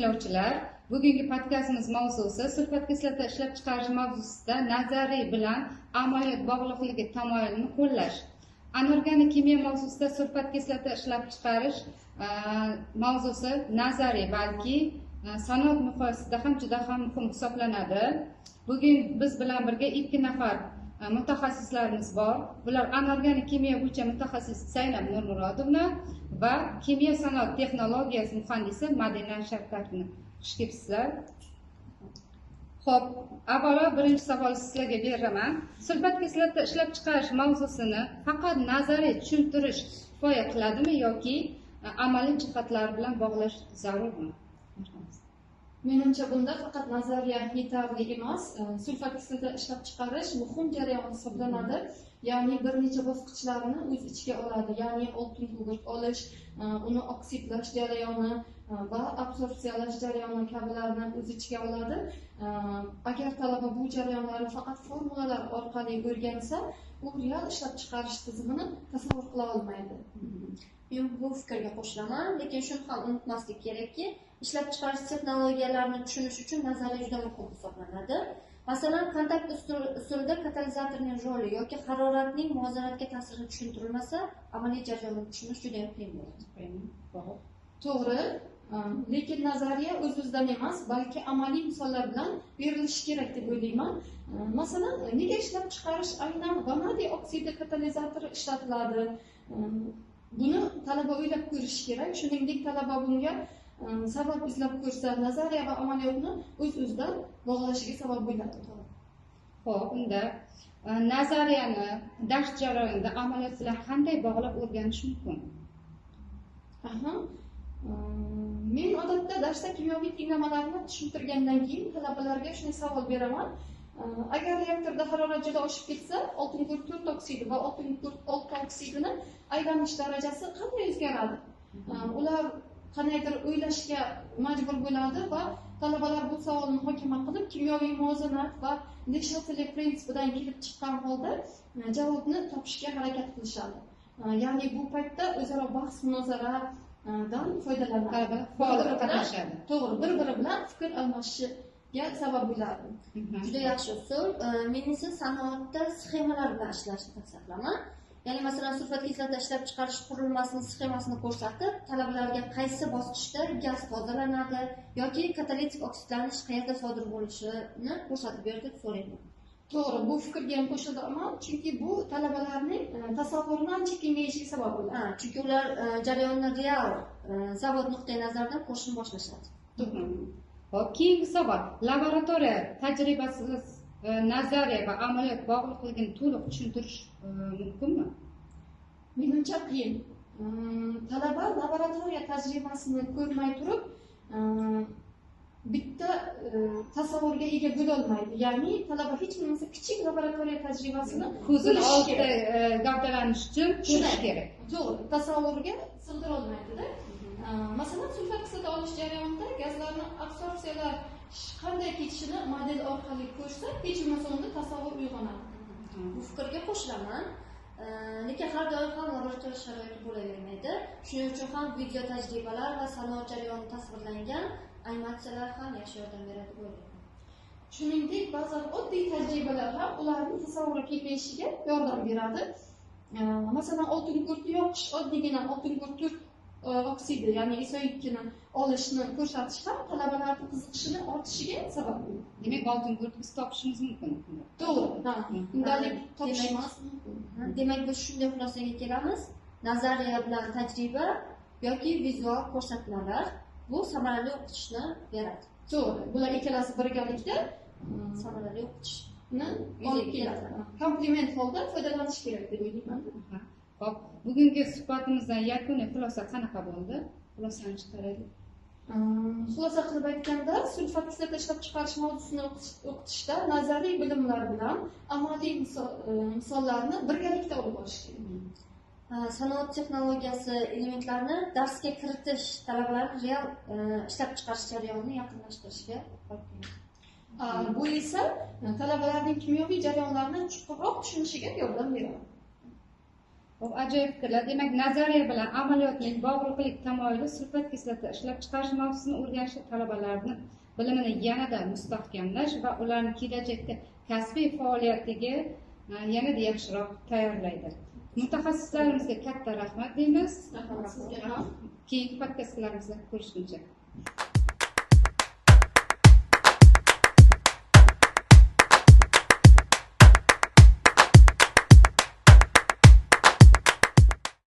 tinglovchilar, bugungi podkastimiz mavzusi sulfat kislota ishlab chiqarish mavzusida nazariy bilan amaliyot bog'liqligi tamoyilini qo'llash. Anorganik kimyo mavzusida sulfat kislota ishlab chiqarish mavzusi nazariy, balki sanoat miqyosida ham juda ham muhim hisoblanadi. Bugun biz bilan birga 2 nafar mutaxassislarimiz bor. Bular anorganik kimyo bo'yicha mutaxassis Zaynab Nurmurodovna va kimyo sanoat texnologiyasi muhandisi Madina Shavkatovna. Xush kelibsizlar. Xo'p, avvalo birinchi savol sizlarga beraman. Sulfat kislota ishlab chiqarish mavzusini faqat nazariy tushuntirish kifoya qiladimi yoki amaliy jihatlar bilan bog'lash zarurmi? Menimcha bunda faqat nazariya yetarli emas. Sulfat kislota ishlab chiqarish muhim jarayon hisoblanadi. Ya'ni bir necha bosqichlarni o'z ichiga oladi. Ya'ni oltin gugurt olish, uni oksidlash jarayoni va absorpsiyalash jarayoni kabilarni o'z ichiga oladi. Agar talaba bu jarayonlarni faqat formulalar orqali o'rgansa, u real ishlab chiqarish tizimini tasavvur qila olmaydi. Men bu fikrga qo'shilaman, lekin shuni ham unutmaslik kerakki, ishlab chiqarish texnologiyalarini tushunish uchun nazariy juda muhim hisoblanadi. Masalan, kontakt usulida katalizatorning roli yoki haroratning muvozanatga ta'siri tushuntirilmasa, amaliy jarayonni tushunish juda qiyin bo'ladi. To'g'ri, lekin nazariya o'z-o'zidan emas, balki amaliy misollar bilan berilishi kerak deb o'ylayman. Masalan, nega ishlab chiqarish aynan vanadiy oksidi katalizatori ishlatiladi? Buni talaba o'ylab ko'rishi kerak. Shuningdek, talaba bunga sabab izlab ko'rsa, nazariya va amaliyotni o'z-o'zidan bog'lashiga sabab bo'ladi. Xo'p, unda nazariyani dars jarayonida amaliyot bilan qanday bog'lab o'rganish mumkin? Men odatda darsda kimyoviy tenglamalarni tushuntirgandan keyin talabalarga shunday savol beraman. Agar reaktorda harorat juda oshib ketsa, oltin gugurt 4 oksidi va oltin gugurt 6 oksidini aylanish darajasi qanday o'zgaradi? Ular qanaydir o'ylashga majbur bo'ladi va talabalar bu savolni muhokama qilib, kimyoviy muvozanat va Le Chatelier prinsipidan kelib chiqqan holda javobni topishga harakat qilishadi. Ya'ni bu paytda o'zaro bahs munozaradan foydalanadi. To'g'ri, bir-biri bilan fikr almashishiga sabab bo'ladi. Juda yaxshi usul. Men esa sanoatda sxemalar bilan ishlashni tavsiya qilaman. Ya'ni masalan, sulfat kislota ishlab chiqarish qurilmasining sxemasini ko'rsatib, talabalarga qaysi bosqichda gaz tozalanadi yoki katalitik oksidlanish qayerda sodir bo'lishini ko'rsatib berdi deb so'rayman. To'g'ri, bu fikrga ham qo'shilaman, chunki bu talabalarning tasavvurini ancha kengayishiga sabab bo'ladi. Chunki ular jarayonni real zavod nuqtai nazaridan ko'rishni boshlashadi. Xo'p, keyingi savol. Laboratoriya tajribasiz nazariya va amaliyot bog'liqligini to'liq tushuntirish mumkinmi? Menimcha qiyin. Talaba laboratoriya tajribasini ko'rmay turib, bitta tasavvurga ega bo'la olmaydi. Ya'ni talaba hech bo'lmasa kichik laboratoriya tajribasini ko'zini oldida gavdalanish uchun ko'rish kerak. To'g'ri, tasavvurga sig'dira olmaydi-da. Masalan, sulfat kislota olish jarayonida gazlarni absorpsiyalash qanday kechishini model orqali ko'rsa, hech bo'lmasa unda tasavvur uyg'onadi. Bu fikrga qo'shilaman. Lekin har doim ham laboratoriya sharoiti bo'lavermaydi. Shuning uchun ham video tajribalar va sanoat jarayoni tasvirlangan animatsiyalar ham yaxshi yordam beradi deb o'ylayman. Shuningdek, ba'zan oddiy tajribalar ham ularning tasavvuri kengayishiga yordam beradi. Masalan, oltin gugurtni yoqish, oddiygina oltin gugurt oksidi, ya'ni SO2 ni olishni ko'rsatish ham talabalarning qiziqishini ortishiga sabab bo'ladi. Demak, oltin gugurt biz topishimiz mumkin. To'g'ri, kundalik topishimiz mumkin. Demak, biz shunday xulosaga kelamiz. Nazariya bilan tajriba yoki vizual ko'rsatmalar bu samarali o'qitishni beradi. To'g'ri, bular ikkalasi birgalikda samarali o'qitishni olib keladi. Komplement holda foydalanish kerak deb o'ylayman. Xo'p, bugungi suhbatimizdan yakuniy xulosa qanaqa bo'ldi? Xulosani chiqaraylik. Xulosa qilib aytganda, sulfat kislota ishlab chiqarish mavzusini o'qitishda nazariy bilimlar bilan amaliy misollarni birgalikda olib borish kerak. Sanoat texnologiyasi elementlarini darsga kiritish talabalarni real ishlab chiqarish jarayonini yaqinlashtirishga olib keladi. Bu esa talabalarning kimyoviy jarayonlarni chuqurroq tushunishiga yordam beradi. Hop, ajoyib fikrlar. Demak, nazariya bilan amaliyotning bog'liqlik tamoyili sulfat kislota ishlab chiqarish mavzusini o'rganish talabalarning bilimini yanada mustahkamlash va ularni kelajakda kasbiy faoliyatiga yanada yaxshiroq tayyorlaydi. Mutaxassislarimizga katta rahmat deymiz. Sizga ham. Keyingi podkastlarimizda ko'rishguncha.